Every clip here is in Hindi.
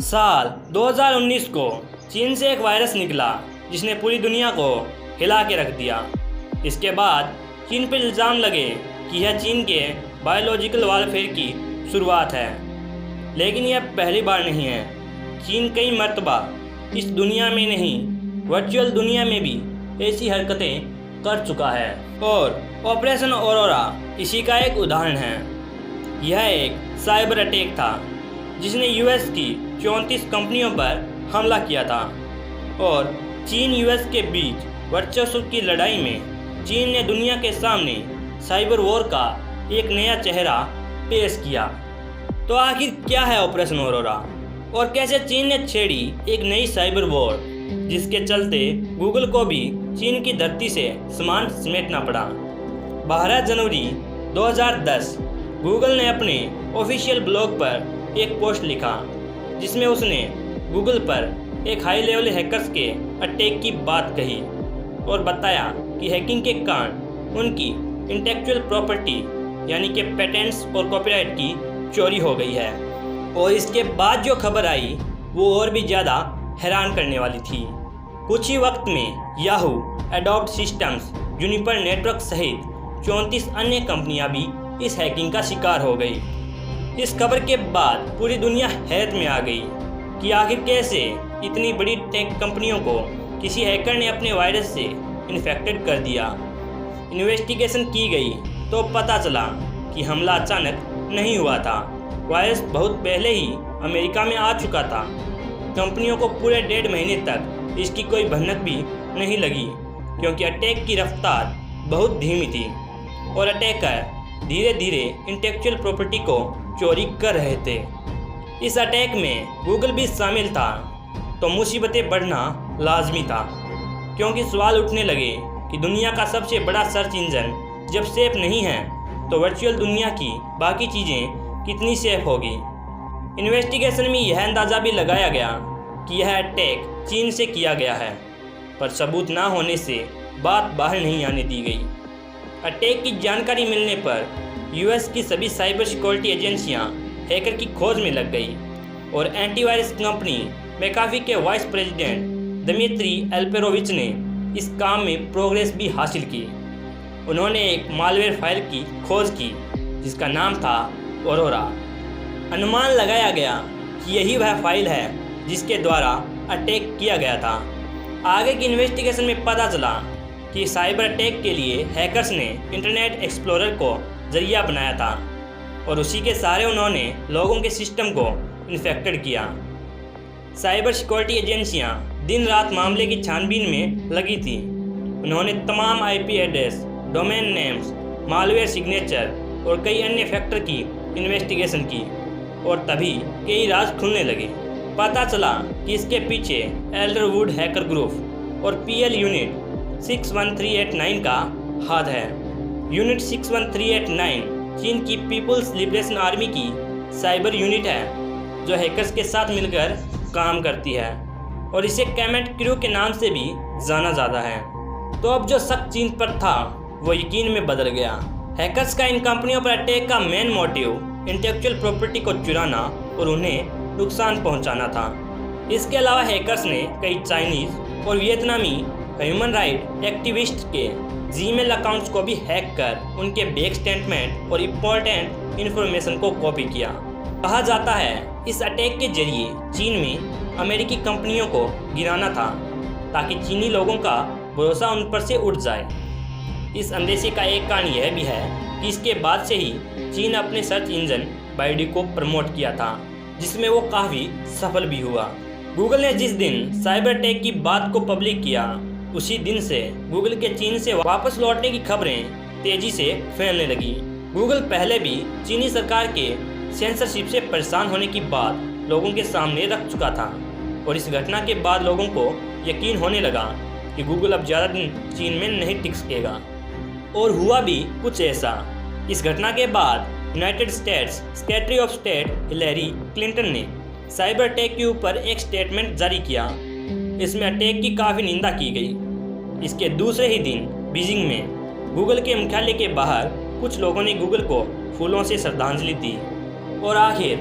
साल 2019 को चीन से एक वायरस निकला जिसने पूरी दुनिया को हिला के रख दिया। इसके बाद चीन पर इल्ज़ाम लगे कि यह चीन के बायोलॉजिकल वारफेयर की शुरुआत है। लेकिन यह पहली बार नहीं है। चीन कई मर्तबा इस दुनिया में नहीं, वर्चुअल दुनिया में भी ऐसी हरकतें कर चुका है और ऑपरेशन ऑरोरा इसी का एक उदाहरण है। यह एक साइबर अटैक था जिसने यूएस की 34 कंपनियों पर हमला किया था और चीन यूएस के बीच वर्चस्व की लड़ाई में चीन ने दुनिया के सामने साइबर वॉर का एक नया चेहरा पेश किया। तो आखिर क्या है ऑपरेशन ऑरोरा और कैसे चीन ने छेड़ी एक नई साइबर वॉर जिसके चलते गूगल को भी चीन की धरती से सामान समेटना पड़ा। 12 जनवरी 2010 गूगल ने अपने ऑफिशियल ब्लॉग पर एक पोस्ट लिखा जिसमें उसने गूगल पर एक हाई लेवल हैकर्स के अटैक की बात कही और बताया कि हैकिंग के कारण उनकी इंटेलेक्चुअल प्रॉपर्टी यानी कि पेटेंट्स और कॉपीराइट की चोरी हो गई है। और इसके बाद जो खबर आई वो और भी ज़्यादा हैरान करने वाली थी। कुछ ही वक्त में Yahoo, adobe systems, Juniper network सहित 34 अन्य कंपनियां भी इस हैकिंग का शिकार हो गई। इस खबर के बाद पूरी दुनिया हैरत में आ गई कि आखिर कैसे इतनी बड़ी टेक कंपनियों को किसी हैकर ने अपने वायरस से इन्फेक्टेड कर दिया। इन्वेस्टिगेशन की गई तो पता चला कि हमला अचानक नहीं हुआ था। वायरस बहुत पहले ही अमेरिका में आ चुका था। कंपनियों को पूरे 1.5 महीने तक इसकी कोई भनक भी नहीं लगी क्योंकि अटैक की रफ्तार बहुत धीमी थी और अटैकर धीरे धीरे इंटेलेक्चुअल प्रॉपर्टी को चोरी कर रहे थे। इस अटैक में गूगल भी शामिल था तो मुसीबतें बढ़ना लाजमी था क्योंकि सवाल उठने लगे कि दुनिया का सबसे बड़ा सर्च इंजन जब सेफ नहीं है तो वर्चुअल दुनिया की बाकी चीज़ें कितनी सेफ होगी। इन्वेस्टिगेशन में यह अंदाज़ा भी लगाया गया कि यह अटैक चीन से किया गया है, पर सबूत ना होने से बात बाहर नहीं आने दी गई। अटैक की जानकारी मिलने पर यूएस की सभी साइबर सिक्योरिटी एजेंसियां हैकर की खोज में लग गई और एंटीवायरस कंपनी मैकाफी के वाइस प्रेसिडेंट दमित्री एल्पेरोविच ने इस काम में प्रोग्रेस भी हासिल की। उन्होंने एक मालवेयर फाइल की खोज की जिसका नाम था ऑरोरा। अनुमान लगाया गया कि यही वह फाइल है जिसके द्वारा अटैक किया गया था। आगे की इन्वेस्टिगेशन में पता चला कि साइबर अटैक के लिए हैकर्स ने इंटरनेट एक्सप्लोरर को जरिया बनाया था और उसी के सहारे उन्होंने लोगों के सिस्टम को इन्फेक्टेड किया। साइबर सिक्योरिटी एजेंसियां दिन रात मामले की छानबीन में लगी थी। उन्होंने तमाम IP address, domain names, malware signature और कई अन्य फैक्टर की इन्वेस्टिगेशन की और तभी कई राज खुलने लगे। पता चला कि इसके पीछे एल्डरवुड हैकर ग्रुप और पीएल यूनिट 61389 का हाथ है। यूनिट 61389 चीन की पीपुल्स लिबरेशन आर्मी की साइबर यूनिट है जो हैकर्स के साथ मिलकर काम करती है और इसे कैमेट क्रू के नाम से भी जाना जाता है। तो अब जो शक चीन पर था वो यकीन में बदल गया। हैकर्स का इन कंपनियों पर अटैक का मेन मोटिव इंटेलेक्चुअल प्रॉपर्टी को चुराना और उन्हें नुकसान पहुंचाना था। इसके अलावा हैकर्स ने कई चाइनीज़ और वियतनामी ह्यूमन राइट एक्टिविस्ट के जीमेल अकाउंट्स को भी हैक कर उनके बैंक स्टेटमेंट और इम्पोर्टेंट इन्फॉर्मेशन को कॉपी किया। कहा जाता है इस अटैक के जरिए चीन में अमेरिकी कंपनियों को गिराना था ताकि चीनी लोगों का भरोसा उन पर से उठ जाए। इस अंदेशे का एक कारण यह भी है कि इसके बाद से ही चीन अपने सर्च इंजन बाइडू को प्रमोट किया था जिसमें वो काफ़ी सफल भी हुआ। गूगल ने जिस दिन साइबर अटैक की बात को पब्लिक किया उसी दिन से गूगल के चीन से वापस लौटने की खबरें तेजी से फैलने लगी। गूगल पहले भी चीनी सरकार के सेंसरशिप से परेशान होने की बात लोगों के सामने रख चुका था और इस घटना के बाद लोगों को यकीन होने लगा कि गूगल अब ज़्यादा दिन चीन में नहीं टिक सकेगा। और हुआ भी कुछ ऐसा। इस घटना के बाद United states secretary of state Hillary Clinton ने साइबर अटैक के ऊपर एक स्टेटमेंट जारी किया। इसमें अटैक की काफ़ी निंदा की गई। इसके दूसरे ही दिन बीजिंग में गूगल के मुख्यालय के बाहर कुछ लोगों ने गूगल को फूलों से श्रद्धांजलि दी और आखिर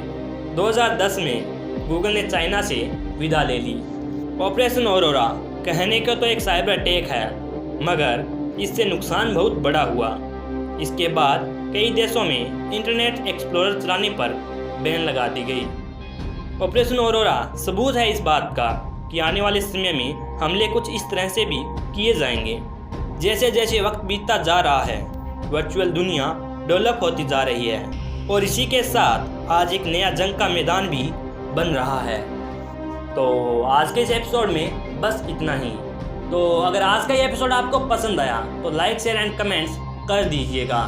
2010 में गूगल ने चाइना से विदा ले ली। ऑपरेशन ऑरोरा कहने को तो एक साइबर अटैक है, मगर इससे नुकसान बहुत बड़ा हुआ। इसके बाद कई देशों में इंटरनेट एक्सप्लोरर चलाने पर बैन लगा दी गई। ऑपरेशन ऑरोरा सबूत है इस बात का कि आने वाले समय में हमले कुछ इस तरह से भी किए जाएंगे। जैसे जैसे वक्त बीतता जा रहा है, वर्चुअल दुनिया डेवलप होती जा रही है और इसी के साथ आज एक नया जंग का मैदान भी बन रहा है। तो आज के इस एपिसोड में बस इतना ही। तो अगर आज का ये एपिसोड आपको पसंद आया तो लाइक शेयर एंड कमेंट्स कर दीजिएगा।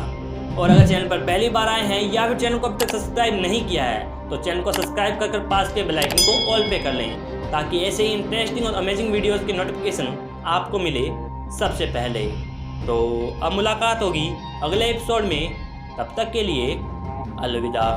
और अगर चैनल पर पहली बार आए हैं या फिर चैनल को अब तक सब्सक्राइब नहीं किया है तो चैनल को सब्सक्राइब कर पास के बेल आइकन को ऑल पे कर लें, ताकि ऐसे ही इंटरेस्टिंग और अमेजिंग वीडियोस की नोटिफिकेशन आपको मिले सबसे पहले। तो अब मुलाकात होगी अगले एपिसोड में, तब तक के लिए अलविदा।